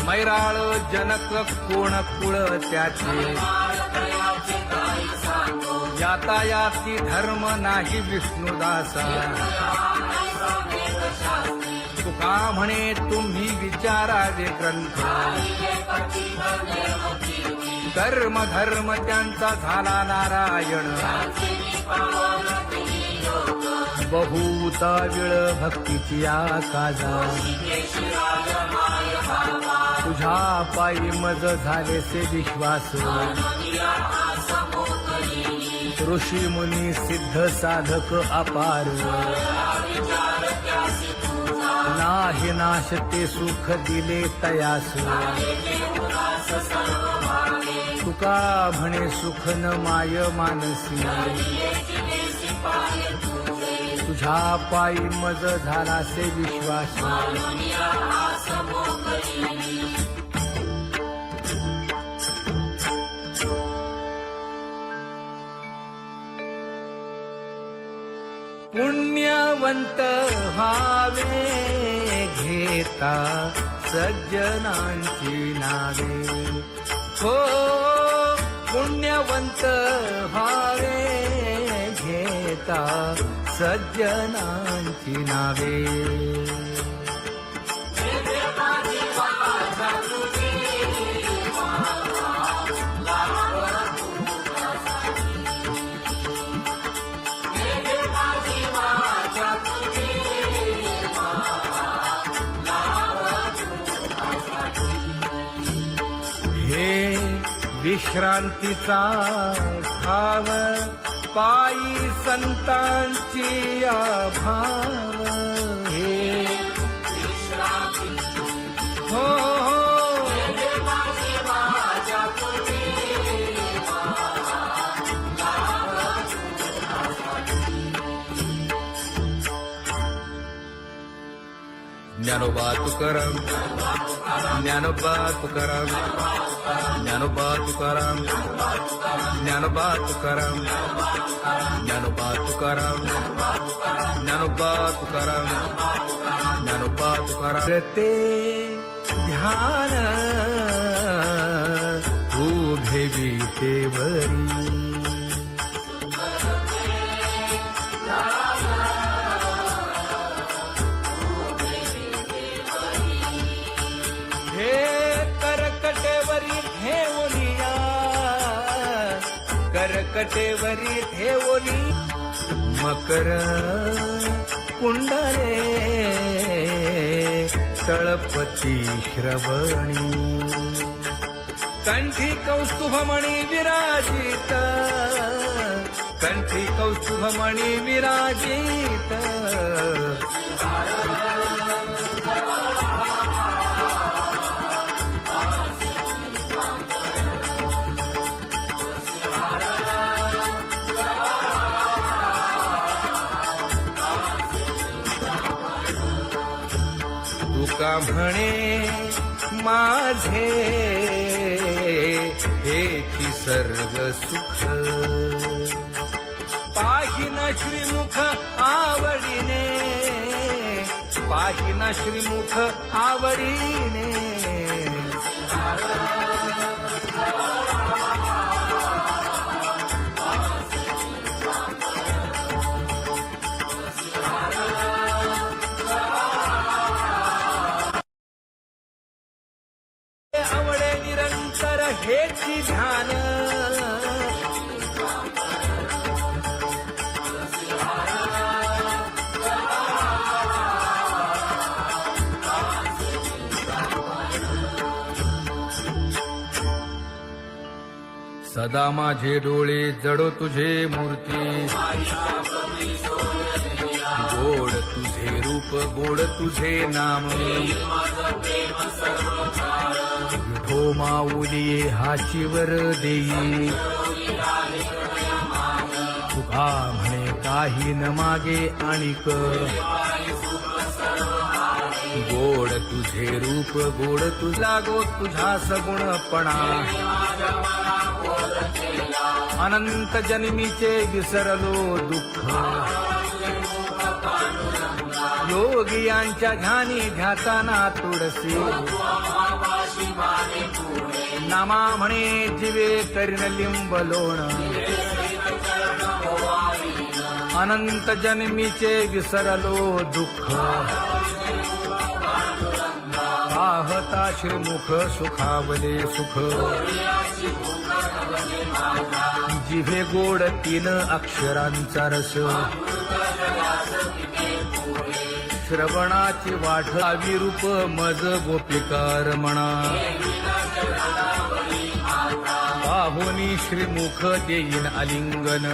मैराळ जनक कोण कुळ त्याचे यातायाती धर्म नाही विष्णुदासा तुका म्हणे तुम्ही विचारावे ग्रंथ कर्म धर्म त्यांचा झाला नारायण बहुता वेळ भक्तीची काजा तुझ्या पायी मज झालेसे विश्वास ऋषी मुनी सिद्ध साधक अपार नाही नाश ते सुख दिले तयास तुका म्हणे सुख न माय मानसी तुझ्या पायी मज झालासे विश्वास पुण्यवंत व्हावे घेता सज्जनांची नावे हो पुण्यवंत व्हावे घेता सज्जनांची नावे विश्रांतीचा भाव पायी संतांची भाव हे हो ज्ञानोबा तुकाराम ज्ञानोबा तुकाराम ज्ञानोबा तुकाराम ज्ञानोबा तुकाराम ज्ञानोबा तुकाराम ज्ञानोबा तुकाराम ज्ञानोबा तुकाराम ते ध्यान उभे विटेवरी करकटेवरी ठेवली मकर कुंडले तळपती श्रवणी कंठी कौस्तुभमणी विराजित कंठी कौस्तुभमणी विराजित तुका म्हणे माझे हेची सर्व सुख पाहिना श्रीमुख आवडीने पाहिना श्रीमुख आवडीने आवडे निरंतर हेची ध्यान सदा माझे डोळे जडो तुझे मूर्ती गोड तुझे रूप गोड तुझे नाम विठो माऊली हाचीवर देई तुका म्हणे काही न मागे आणिक गोड तुझे रूप गोड तुझा गो तुझा सगुणपणा अनंत जन्मीचे विसरलो दुःख योगियांच्या ध्यानी ध्याताना तुळसी नामा म्हणे जीवे करीन लिंबलोण अनंत जन्मीचे विसरलो दुःख पाहता श्रीमुख सुखावले सुख जिभे गोड 3 अक्षरांचा रस श्रवणाची वाट विरूप मज गोपिकार म्हणा पाहुनी श्रीमुख देईन आलिंगन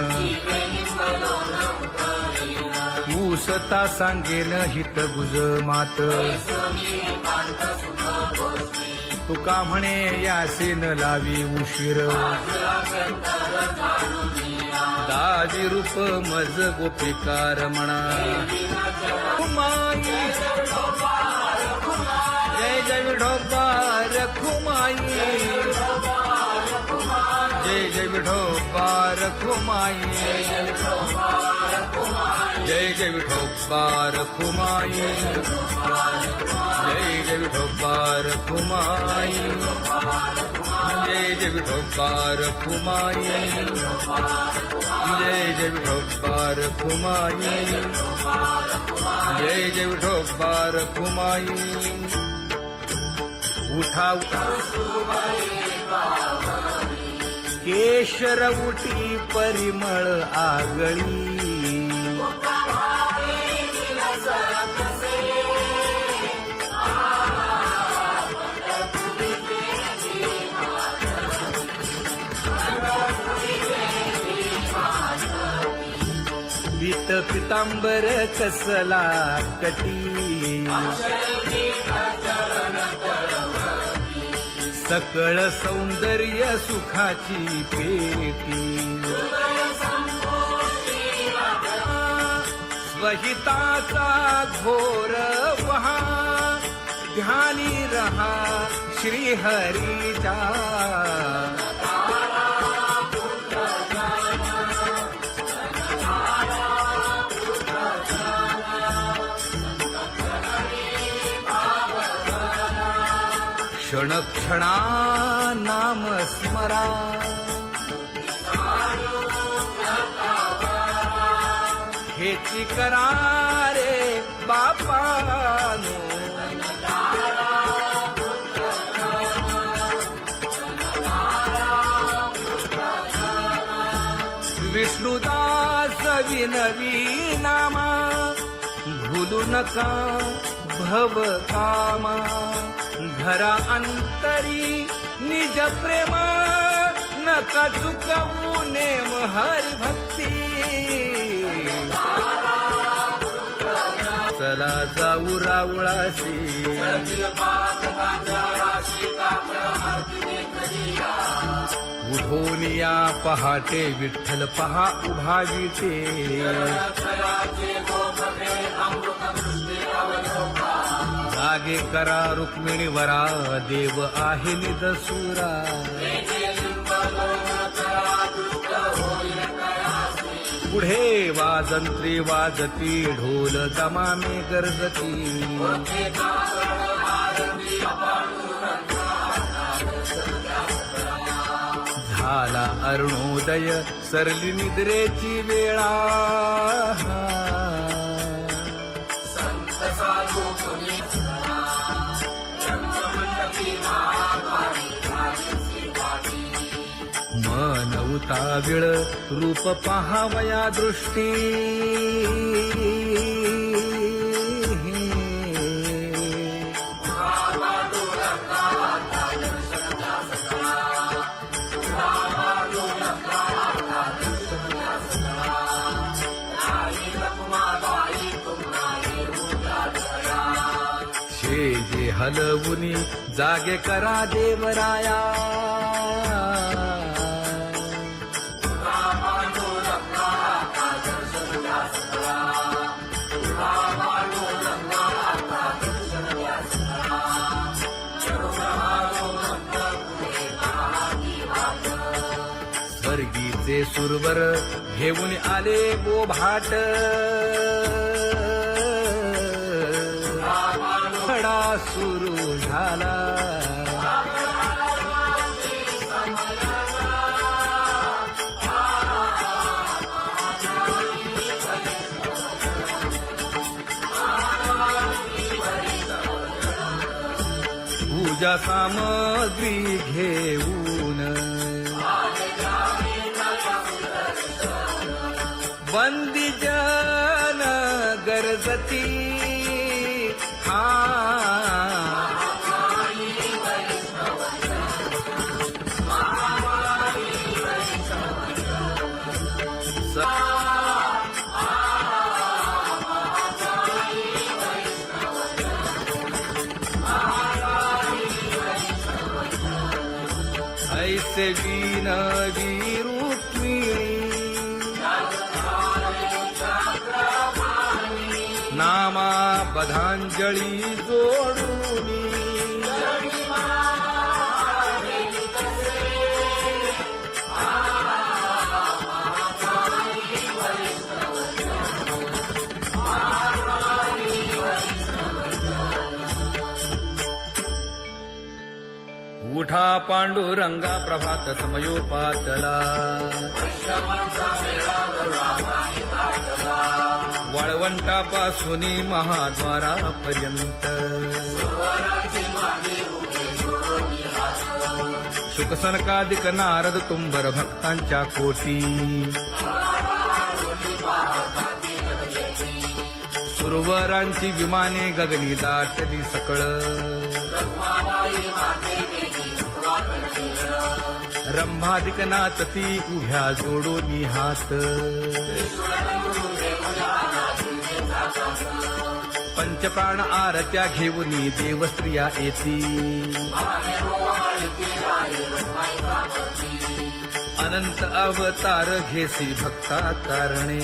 उसता सांगेन हित गुज मात तुका म्हणे यासीन लावी उशीर दावी रूप मज गोपिकार म्हणा खुमाई जय जय विठोबार खुमाई जय जय विठोबार खुमाई जय जय विठोबार खुमाई जय जय विठोबार खुमाई जय जय विठोबार खुमाई जय जय विठोबार खुमाई जय जय विठोबार खुमाई उठा केशर उठी परिमळ आगळी पीत पितांबर कसला कटी सकळ सौंदर्य सुखाची पेटी स्वहिताचा घोर वहा ध्यानी रहा श्रीहरीचा क्षणक्षणा नाम स्मरा हेची करा रे बापानो विष्णुदास विनवी नामा भूलू नका भव कामा घरा अंतरी निज प्रेम नका चुकवू नेम हरी भक्ती चला जाऊ रावळाशी उठून या पहाटे विठ्ठल पहा उभा विटे जागे करा रुक्मिणी वरा देव आहे निदसुरा पुढे वाजंत्री वाजती ढोल दमामे गरजती झाला अरुणोदय सरली निद्रेची वेळा मन उताविळ रूप पहावया दृष्टी जे हलवुनी जागे करा देवराया स्वर्गीचे सुरवर घेऊन आले गोभाट खडा सुरू झाला पूजा सामग्री घेऊन बंदी जन गरजती ऐसे विनवी रुक्मिणी नामा बधांजळी जोडूनी उठा पांडुरंगा प्रभात समयोपातला वाळवंटापासून महाद्वारापर्यंत शुकसनकादिक नारद तुंबर भक्तांच्या कोटी सुरवरांची विमाने गगनी दाटली सकळ रंभादिक नाचती उभ्या जोडोनी हात पंचप्राण आरत्या घेऊनी देवस्त्रिया येती अनंत अवतार घेसी भक्ता कारणे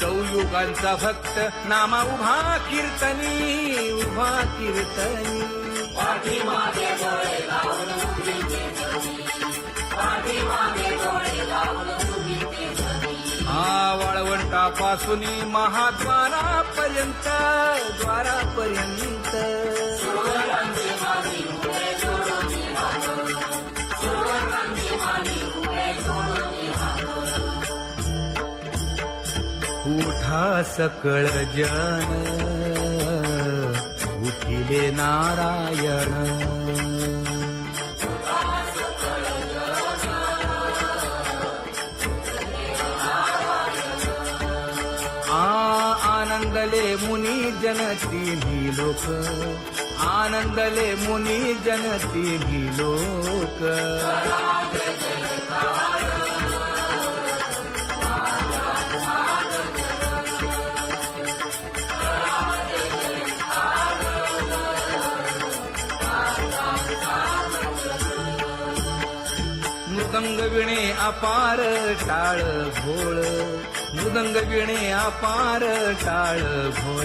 चौयुगांचा भक्त नामा उभा कीर्तनी उभा कीर्तनी पाठीमागे डोळे लावून उभी तेजनी पाठीमागे डोळे लावून उभी तेजनी वाळवंटापासून महाद्वारापर्यंत द्वारापर्यंत सुरवरांची मानी उभे जोडून हात सुरवरांची मानी उभे जोडून हात उठा सकळ जन उठिले नारायण आनंदले मुनी जन तिन्ही लोक आनंदले मुनी जन तिन्ही लोक मृदंग विणे अपार टाळ भोळ मृदंग विणे अपार टाळ भोळ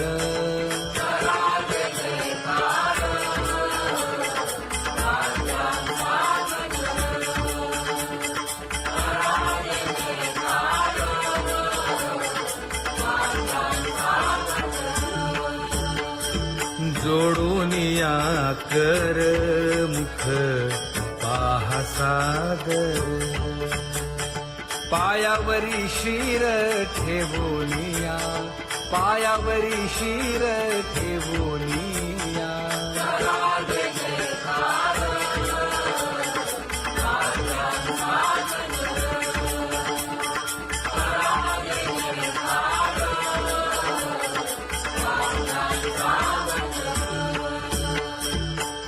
जोडून या कर मुख पाहा सादर पायावरी शिर ठेवोनिया पायावरी शिर ठेवोनिया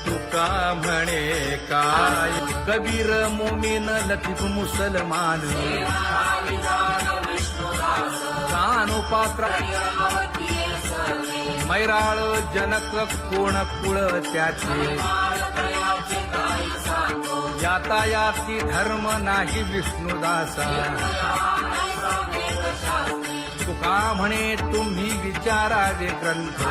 तुका म्हणे काय कबीर मोमीन लतीफ मुसलमान जानो पात्र मैराळ जनक कोण कुळ त्याचे यातायाती धर्म नाही विष्णुदासा तुका म्हणे तुम्ही विचारावे ग्रंथ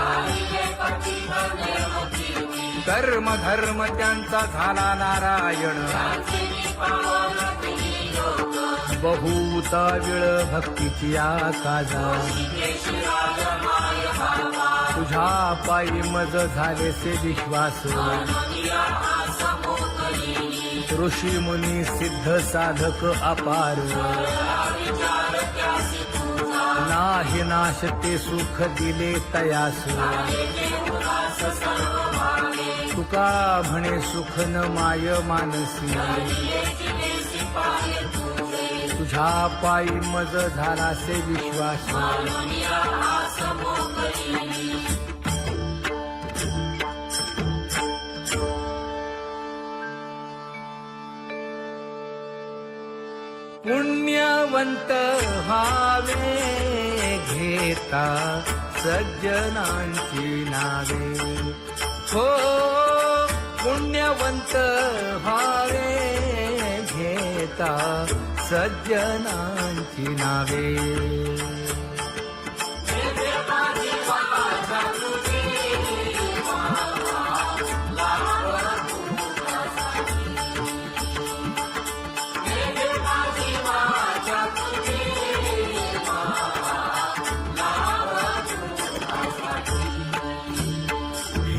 कर्म धर्म त्यांचा झाला नारायण बहुता वेळ भक्तीची आकाजा तुझ्या पायी मज झाले से विश्वास ऋषी मुनी सिद्ध साधक अपार नाही नाश ते सुख दिले तयास तुका म्हणे सुख न माय मानसी तुझ्या पायी मज झालासे विश्वास पुण्यवंत व्हावे घेता सज्जनांची नावे हो पुण्यवंत व्हावे घेता सज्जनांची नावे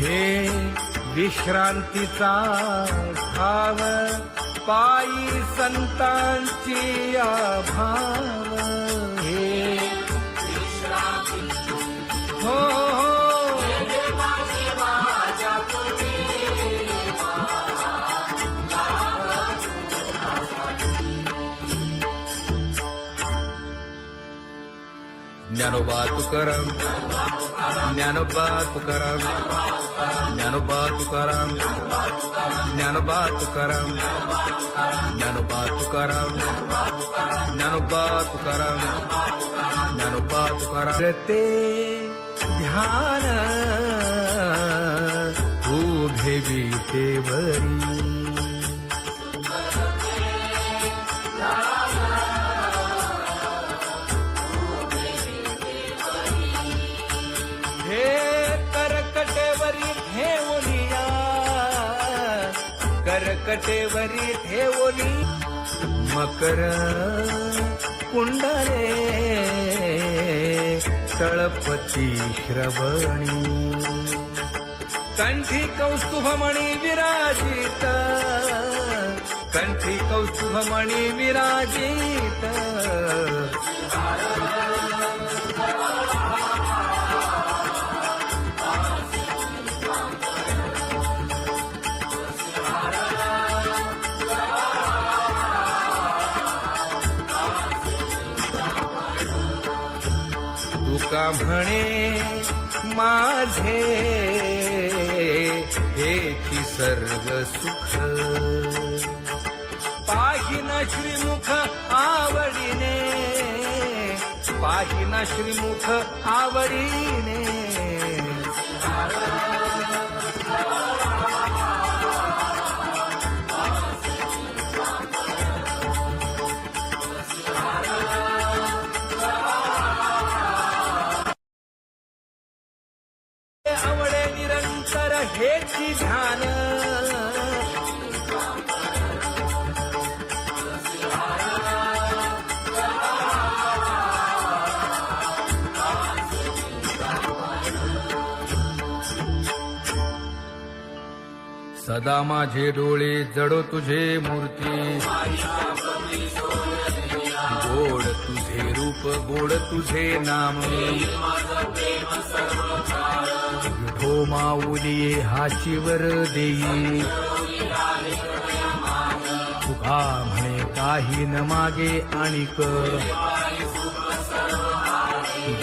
हे विश्रांतीचा भाव पायी संतांची भाव हे हो ज्ञानोबा तुकाराम ज्ञानोबा तुकाराम ज्ञानोबा तुकाराम ज्ञानोबा तुकाराम ज्ञानोबा तुकाराम ज्ञानोबा तुकाराम ज्ञानोबा तुकाराम ते ध्यान उभे विटेवरी करकटेवरी ठेवली मकर कुंडले तळपती श्रवणी कंठी कौस्तुभमणी विराजित कंठी कौस्तुभमणी विराजित तुका म्हणे माझे हेची सर्व सुख पाहिन श्रीमुख आवडीने पाहिन श्रीमुख आवडीने आवडे निरंतर हेची ध्यान सदा माझे डोळे जडो तुझे मूर्ती गोड तुझे रूप गोड तुझे नाम विठो माऊली हाचीवर देई तुका म्हणे काही न मागे आणिक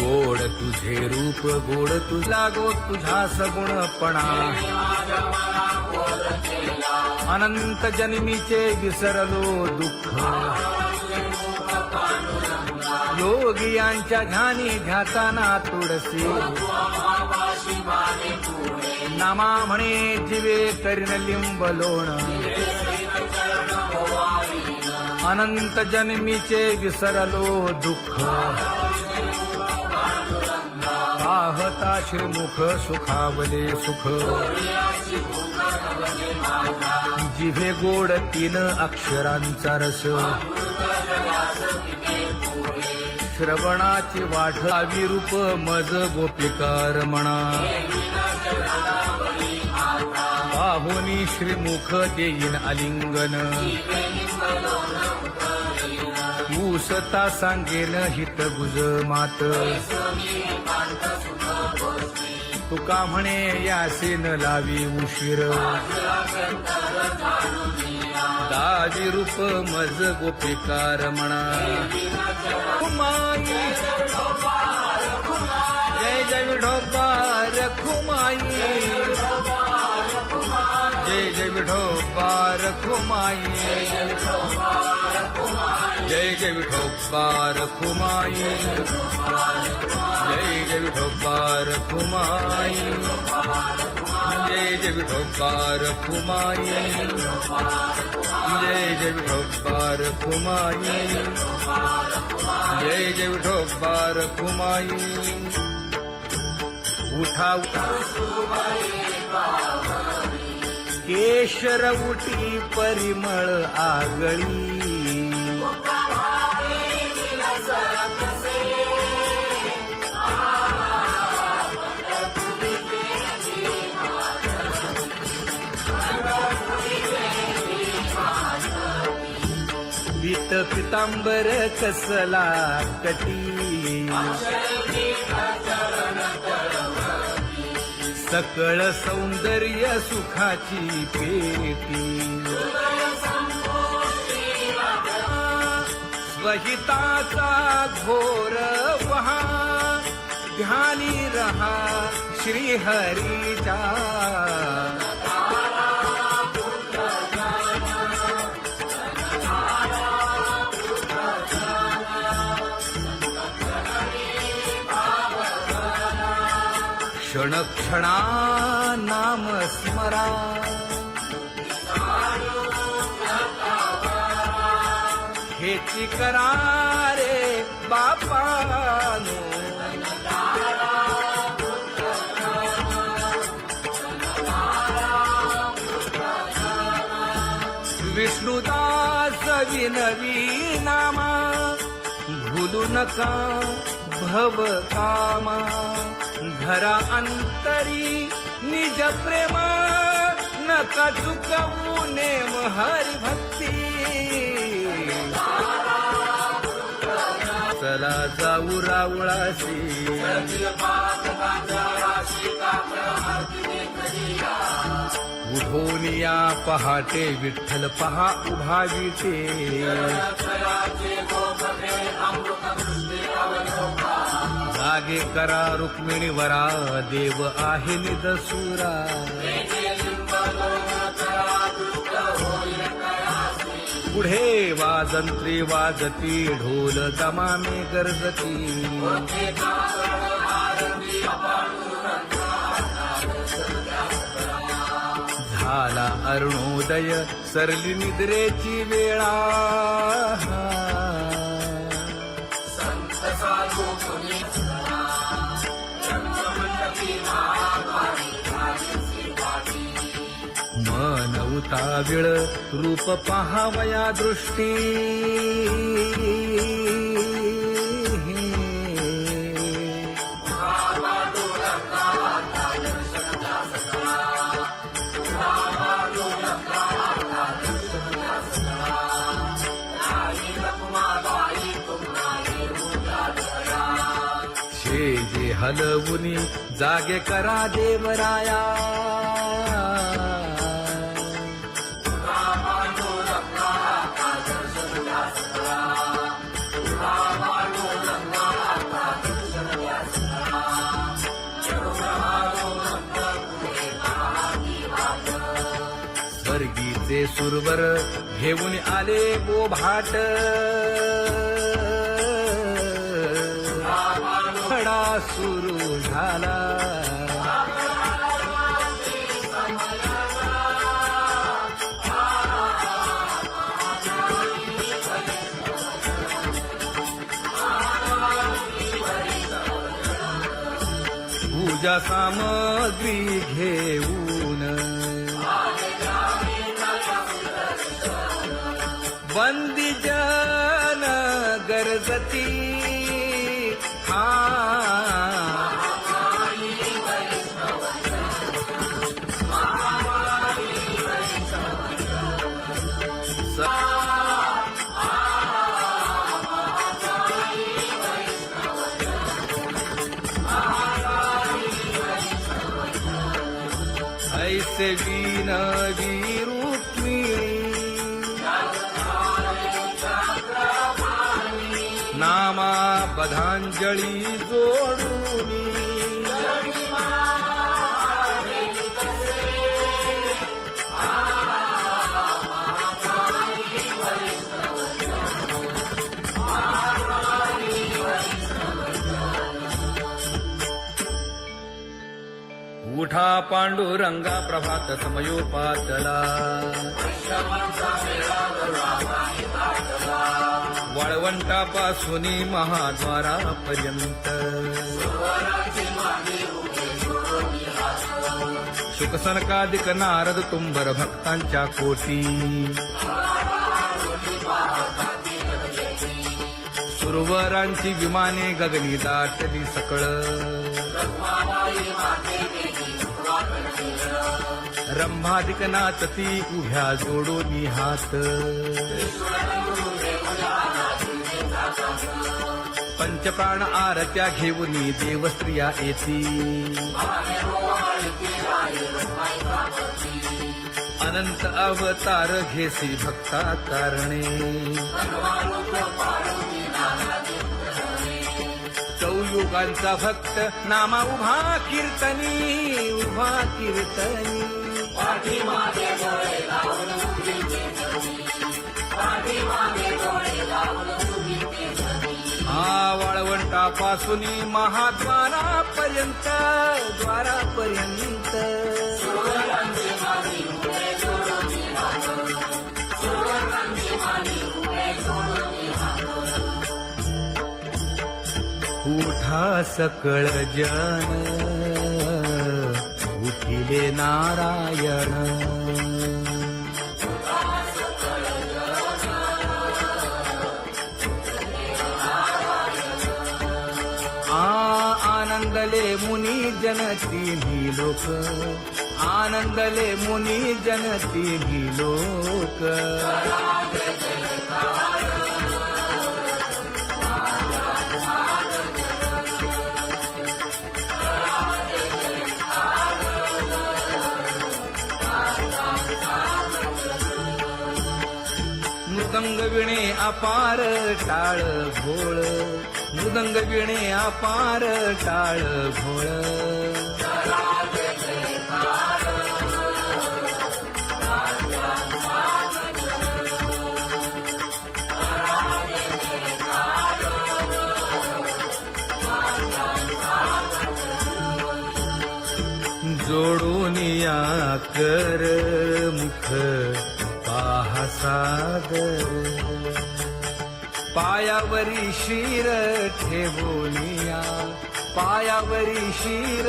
गोड तुझे रूप गोड तुझा गो तुझा सगुणपणा अनंत जन्मीचे विसरलो दुःख योगियांच्या ध्यानी ध्याताना तुळसी नामा म्हणे जीवे करीन लिंब लोण अनंत जन्मीचे विसरलो दुःख पाहता श्रीमुख सुखावले सुख जिभे गोड 3 अक्षरांचा रस श्रवणाची वाढ विरूप मज गोपिकार म्हणा पाहुनी श्रीमुख देईन आलिंगन ऊसता सांगेन हित गुज मात तुका म्हणे यासे न लावी उशीर दाजी रूप मज गोपिकार म्हणा खुमाई जय जय विठोबा रखुमाई जय जय विठोबा रखुमाई जय जय विठोबा रखुमाई जय जय विठोबा रखुमाई जय जय विठोबा रखुमाई जय जय विठोबा रखुमाई जय जय विठोबा रखुमाई उठा केशर उठी परिमळ आगळी पीत पितांबर कसला कटी सकळ सौंदर्य सुखाची पेटी स्वहिताचा घोर वहा ध्यानी रहा श्रीहरीचा क्षण क्षणा नाम स्मरा हेची करा रे बापानो विष्णुदास विनवी नामा भूलू नका भव कामा धरा अंतरी निज प्रेम नका चुकवू नेम हरी भक्ती चला जाऊ रावळाशी उठोनिया पहाटे विठ्ठल पहा उभा विटे जागे करा रुक्मिणी वरा देव आहे निदसुरा पुढे वाजंत्री वाजती ढोल दमामे गरजती झाला अरुणोदय सरली निद्रेची वेळा मन उताविळ रूप पहावया दृष्टी जे हलवुनी जागे करा देवराया स्वर्गीचे सुरवर घेऊन आले बोभाट खडा सुरू झाला पूजा सामग्री घेऊन वंदी जन गरजती जैसे विनवी रुक्मिणी नामा बधांजळी जोडूनी उठा पांडुरंगा प्रभात समयोपातला वाळवंटापासून महाद्वारापर्यंत शुकसनकादिक नारद तुंबर भक्तांच्या कोटी सुरवरांची विमाने गगनी दाटली सकळ रंभादिक नाचती उभ्या जोडोनी हात पंचप्राण आरत्या घेऊनी देवस्त्रिया येती अनंत अवतार घेसी भक्ता कारणे चौयुगांचा भक्त नामा उभा कीर्तनी उभा कीर्तनी पाठीमागे डोळे लावून उभी केसरी पाठीमागे डोळे लावून उभी केसरी वाळवंटापासून महाद्वारापर्यंत द्वारापर्यंत सुवर्णांची माली उभे जोडून हात सुवर्णांची माली उभे जोडून हात उठा सकळ जन उठिले नारायण आनंदले मुनी जन तिन्ही लोक आनंदले मुनी जन तिन्ही लोक मृदंग विणे अपार टाळ भोळ मृदंग विणे अपार टाळ भोळ जोडूनिया कर मुख पाहा सागर पायावरी शिर ठेवोनिया पायावरी शिर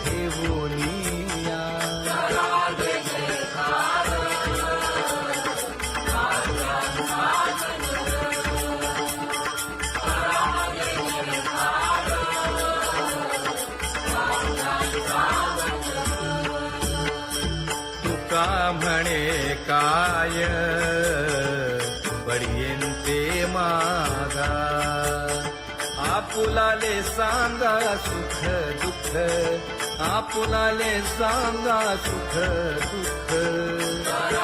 ठेवोनिया तुका म्हणे काय पर्यंते मागा आपुलाले सांगा सुख दुःख आपुलाले सांगा सुख दुःख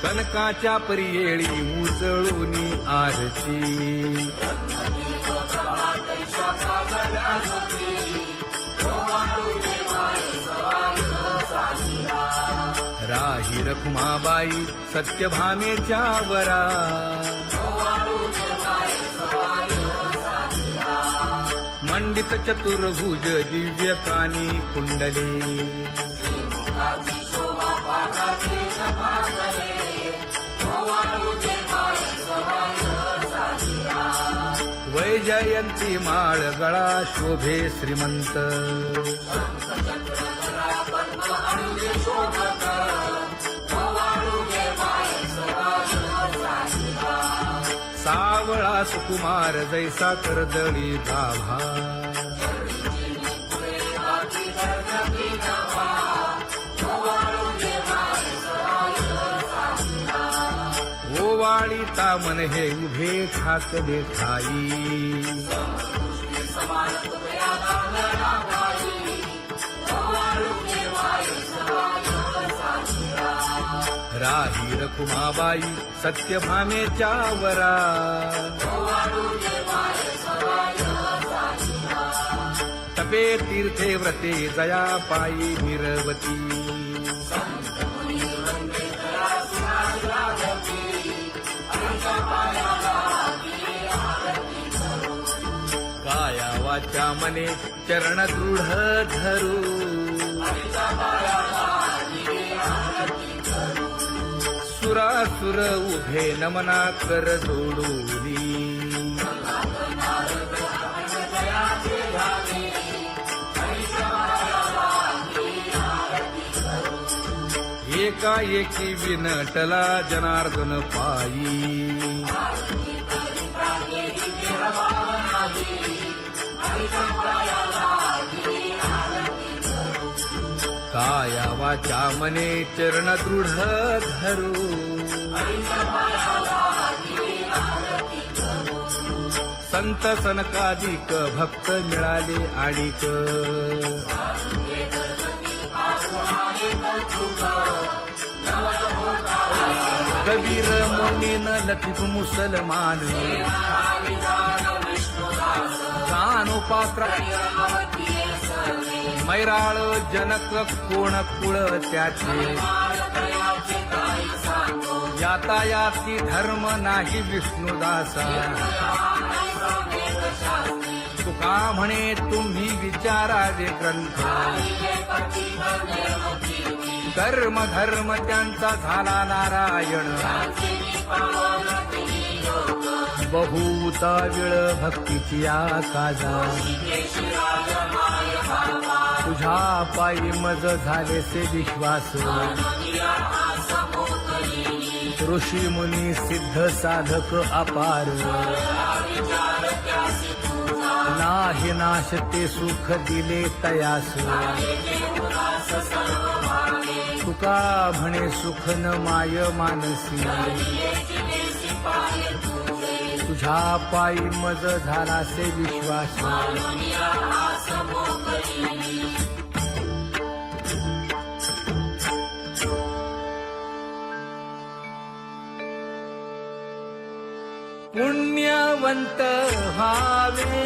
कनकाच्या परियेळी उजळूनी आरती राही रखुमाबाई सत्यभामेच्या वरा मंडित चतुर्भुज दिव्य कानी कुंडली वैजयंती माळ गळा शोभे श्रीमंत सावळा सुकुमार जैसा कर्दळी गाभा पाविता मन हे उभे ठाकले ठाई समान तुझ्या गांगणा पायी ओवाळू केव्हाही सवाय साचिया राही रखुमाबाई सत्यभामेच्या वरा ओवाळू केव्हाही सवाय साचिया तपे तीर्थे व्रते जया पायी निरवती संत मुनी वंदे करा सुनाई लागती हरीच्या पायाला गिरी आरती करू काया वाचा मने चरण दृढ धरू हरीच्या पायाला गिरी आरती करू सुरासुर उभे नमना कर जोडूनी जयाचे झाले हरीच्या पायाला गिरी आरती करू एकाएकी विनटला जनार्दन पायी काया वाचा मने चरण दृढ धरू संत सनकादिक भक्त मिळाले आणिक कबीर मुनीन लतीफ मुसलमान कानोपात्र मैराळ जनक कोण कुळ त्याचे यातायाती धर्म नाही विष्णुदासा तुका म्हणे तुम्ही विचारावे ग्रंथ कर्म धर्म त्यांचा झाला नारायण बहुता वेळ भक्तीची काजा तुझ्या पायी मज झाले से विश्वास ऋषी मुनी सिद्ध साधक अपार नाही नाश ते सुख दिले तयास तुका म्हणे सुख न माय मानसी तुझ्या पायी मज झाला से विश्वास पुण्यवंत व्हावे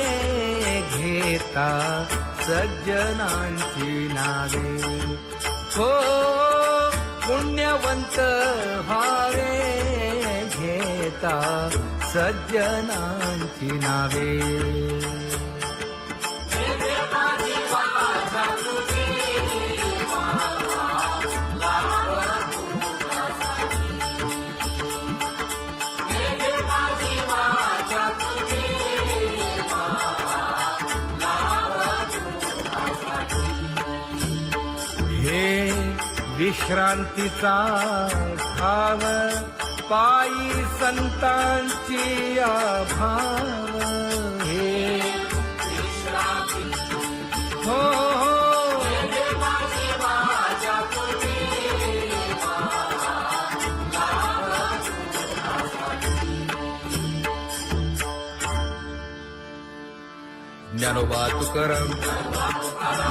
घेता सज्जनांची नावे हो पुण्यवंत व्हावे घेता सज्जनांची नावे हे विश्रांतीचा ठाव पायी संतांची भाव हे हो ज्ञानोबा तुकाराम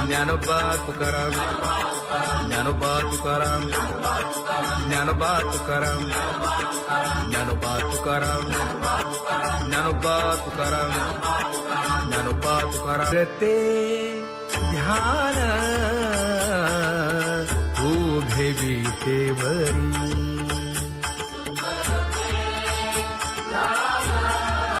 ज्ञानोबा तुकाराम ज्ञानोबा तुकाराम ज्ञानोबा तुकाराम ज्ञानोबा तुकाराम ज्ञानोबा तुकाराम ज्ञानोबा तुकाराम ते ध्यान उभे विटेवरी